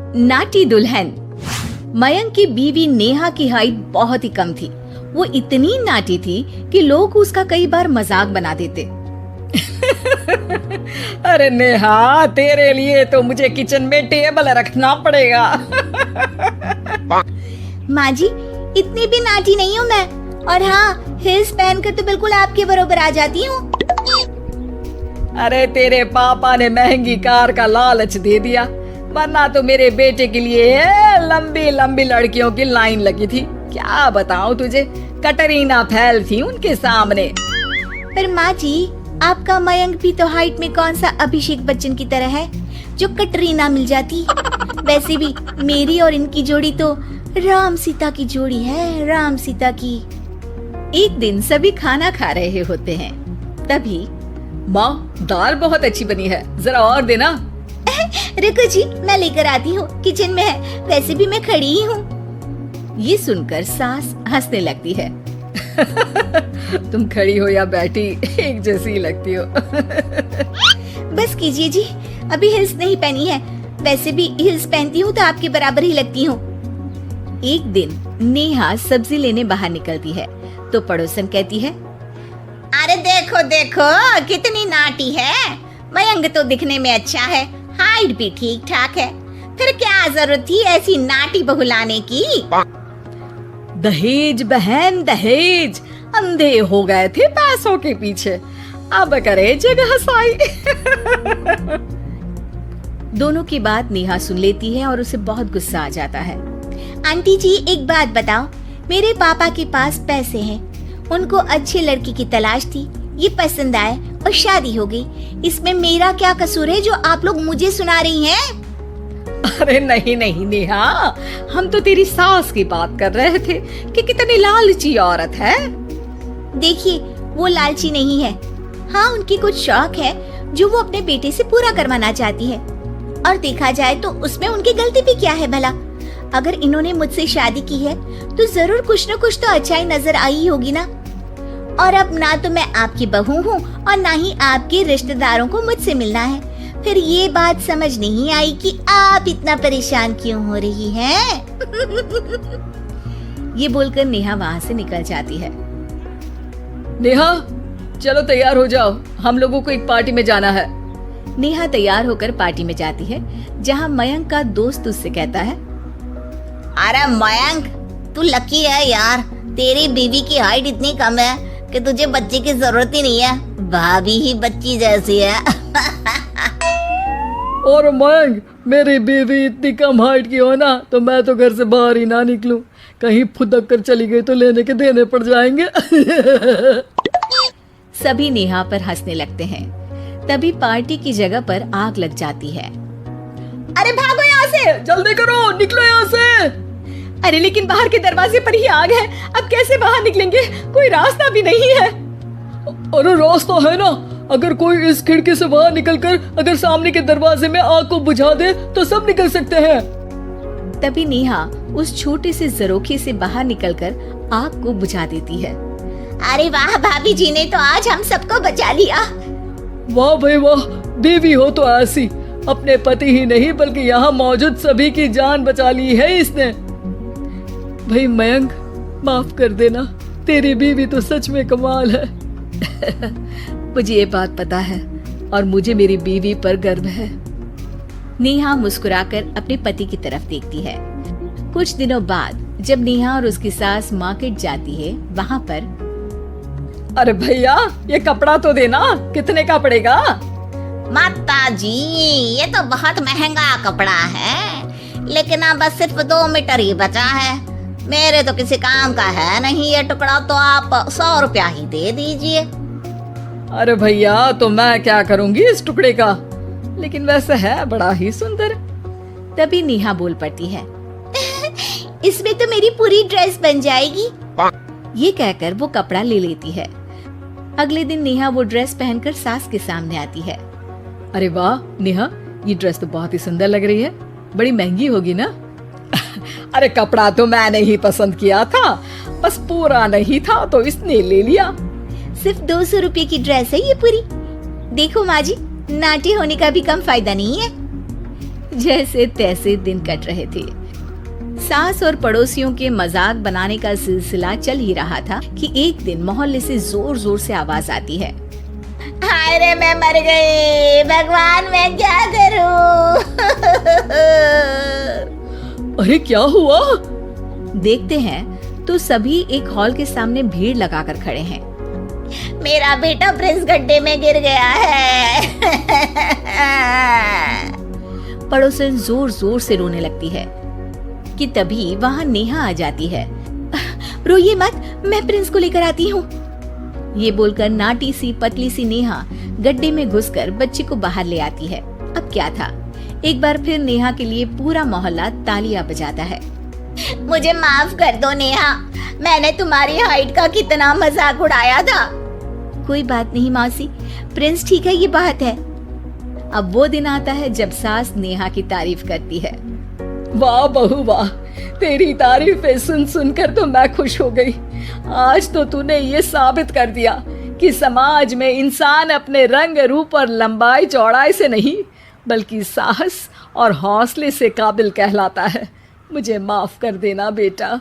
नाटी दुल्हन। मयंक की बीवी नेहा की हाइट बहुत ही कम थी। वो इतनी नाटी थी कि लोग उसका कई बार मजाक बना देते। अरे नेहा, तेरे लिए तो मुझे किचन में टेबल रखना पड़ेगा। माँ जी, इतनी भी नाटी नहीं हूँ मैं, और हाँ, हिल्स पहनकर तो बिल्कुल आपके बराबर आ जाती हूँ। अरे तेरे पापा ने महंगी कार का लालच दे दिया, वरना तो मेरे बेटे के लिए लंबी लंबी लड़कियों की लाइन लगी थी। क्या बताऊं तुझे, कटरीना फैल थी उनके सामने। पर माँ जी, आपका मयंक भी तो हाइट में कौन सा अभिषेक बच्चन की तरह है जो कटरीना मिल जाती। वैसे भी मेरी और इनकी जोड़ी तो राम सीता की जोड़ी है, राम सीता की। एक दिन सभी खाना खा रहे होते हैं, तभी माँ, दाल बहुत अच्छी बनी है, जरा और देना। रुको जी, मैं लेकर आती हूँ, किचन में है, वैसे भी मैं खड़ी ही हूँ। ये सुनकर सास हंसने लगती है। तुम खड़ी हो या बैठी, एक जैसी लगती हो। बस कीजिए जी, अभी हिल्स नहीं पहनी है, वैसे भी हिल्स पहनती हूँ तो आपके बराबर ही लगती हूँ। एक दिन नेहा सब्जी लेने बाहर निकलती है तो पड़ोसन कहती है, अरे देखो देखो कितनी नाटी है, मयंक तो दिखने में अच्छा है, हाइट भी ठीक ठाक है, फिर क्या जरूरत थी ऐसी नाटी बहू लाने की। दहेज बहन, दहेज, अंधे हो गए थे पैसों के पीछे, अब करे जगह साई। दोनों की बात नेहा सुन लेती है और उसे बहुत गुस्सा आ जाता है। आंटी जी, एक बात बताओ, मेरे पापा के पास पैसे हैं, उनको अच्छी लड़की की तलाश थी, ये पसंद आए और शादी हो गई, इसमें मेरा क्या कसूर है जो आप लोग मुझे सुना रही हैं? अरे नहीं नहीं नेहा, हम तो तेरी सास की बात कर रहे थे कि कितनी लालची औरत है। देखिए, वो लालची नहीं है, हाँ, उनकी कुछ शौक है जो वो अपने बेटे से पूरा करवाना चाहती है, और देखा जाए तो उसमें उनकी गलती भी क्या है भला। अगर इन्होंने मुझसे शादी की है तो जरूर कुछ न कुछ तो अच्छाई नजर आई होगी ना। और अब ना तो मैं आपकी बहू हूँ और ना ही आपके रिश्तेदारों को मुझसे मिलना है, फिर ये बात समझ नहीं आई कि आप इतना परेशान क्यों हो रही हैं। ये बोलकर नेहा वहाँ से निकल जाती है। नेहा, चलो तैयार हो जाओ, हम लोगों को एक पार्टी में जाना है। नेहा तैयार होकर पार्टी में जाती है, जहाँ मयंक का दोस्त उससे कहता है, अरे मयंक, तू लकी है यार, तेरी बीवी की हाइट इतनी कम है कि तुझे बच्चे की जरूरत ही नहीं है, भाभी ही बच्ची जैसी है। और मयंक, मेरी बीवी इतनी कम हाइट की हो ना तो मैं तो घर से बाहर ही ना निकलूं, कहीं फुदक कर चली गई तो लेने के देने पड़ जाएंगे। सभी नेहा पर हंसने लगते हैं। तभी पार्टी की जगह पर आग लग जाती है। अरे भागो यहाँ से, जल्दी करो, निकलो यहाँ से। अरे लेकिन बाहर के दरवाजे पर ही आग है, अब कैसे बाहर निकलेंगे, कोई रास्ता भी नहीं है। अरे रास्ता है ना, अगर कोई इस खिड़की से बाहर निकलकर अगर सामने के दरवाजे में आग को बुझा दे तो सब निकल सकते हैं। तभी नेहा उस छोटे से जरोखे से बाहर निकलकर आग को बुझा देती है। अरे वाह, भाभी जी ने तो आज हम सबको बचा लिया। वाह भाई वाह, बीवी हो तो ऐसी, अपने पति ही नहीं बल्कि यहाँ मौजूद सभी की जान बचा ली है इसने। भाई मयंक, माफ कर देना, तेरी बीवी तो सच में कमाल है। मुझे ये बात पता है और मुझे मेरी बीवी पर गर्व है। नेहा मुस्कुराकर अपने पति की तरफ देखती है। कुछ दिनों बाद जब नेहा और उसकी सास मार्केट जाती है, वहाँ पर, अरे भैया, ये कपड़ा तो देना, कितने का पड़ेगा? माता जी, ये तो बहुत महंगा कपड़ा है, लेकिन अब बस सिर्फ 2 मीटर ही बचा है, मेरे तो किसी काम का है नहीं ये टुकड़ा, तो आप 100 रुपया ही दे दीजिए। अरे भैया, तो मैं क्या करूंगी इस टुकड़े का, लेकिन वैसे है बड़ा ही सुंदर। तभी नेहा बोल पड़ती है, इसमें तो मेरी पूरी ड्रेस बन जाएगी। ये कहकर वो कपड़ा ले लेती है। अगले दिन नेहा वो ड्रेस पहनकर सास के सामने आती है। अरे वाह नेहा, ये ड्रेस तो बहुत ही सुंदर लग रही है, बड़ी महंगी होगी ना? अरे कपड़ा तो मैंने ही पसंद किया था, बस पूरा नहीं था तो इसने ले लिया। सिर्फ 200 रुपए की ड्रेस है ये पूरी। देखो माँ जी, नाटी होने का भी कम फायदा नहीं है। जैसे तैसे दिन कट रहे थे। सास और पड़ोसियों के मजाक बनाने का सिलसिला चल ही रहा था कि एक दिन मोहल्ले से जोर जोर से आवाज आती है, हाय रे मैं मर गई, भगवान मैं क्या करूं। अरे क्या हुआ? देखते हैं तो सभी एक हॉल के सामने भीड़ लगाकर खड़े हैं। मेरा बेटा प्रिंस गड्ढे में गिर गया है। पड़ोसन जोर जोर से रोने लगती है कि तभी वहां नेहा आ जाती है। रोइए मत, मैं प्रिंस को लेकर आती हूँ। ये बोलकर नाटी सी पतली सी नेहा गड्ढे में घुसकर बच्चे को बाहर ले आती है। अब क्या था, एक बार फिर नेहा के लिए पूरा मोहल्ला तालियां बजाता है। मुझे माफ कर दो नेहा, मैंने तुम्हारी हाइट का कितना मजाक उड़ाया था। कोई बात नहीं मौसी, प्रिंस ठीक है, ये बात है। अब वो दिन आता है जब सास नेहा की तारीफ करती है। वाह बहू वाह, तेरी तारीफें सुन सुनकर तो मैं खुश हो गई। आज तो तूने ये साबित कर दिया कि समाज में इंसान अपने रंग रूप और लंबाई चौड़ाई से नहीं बल्कि साहस और हौसले से काबिल कहलाता है। मुझे माफ कर देना बेटा।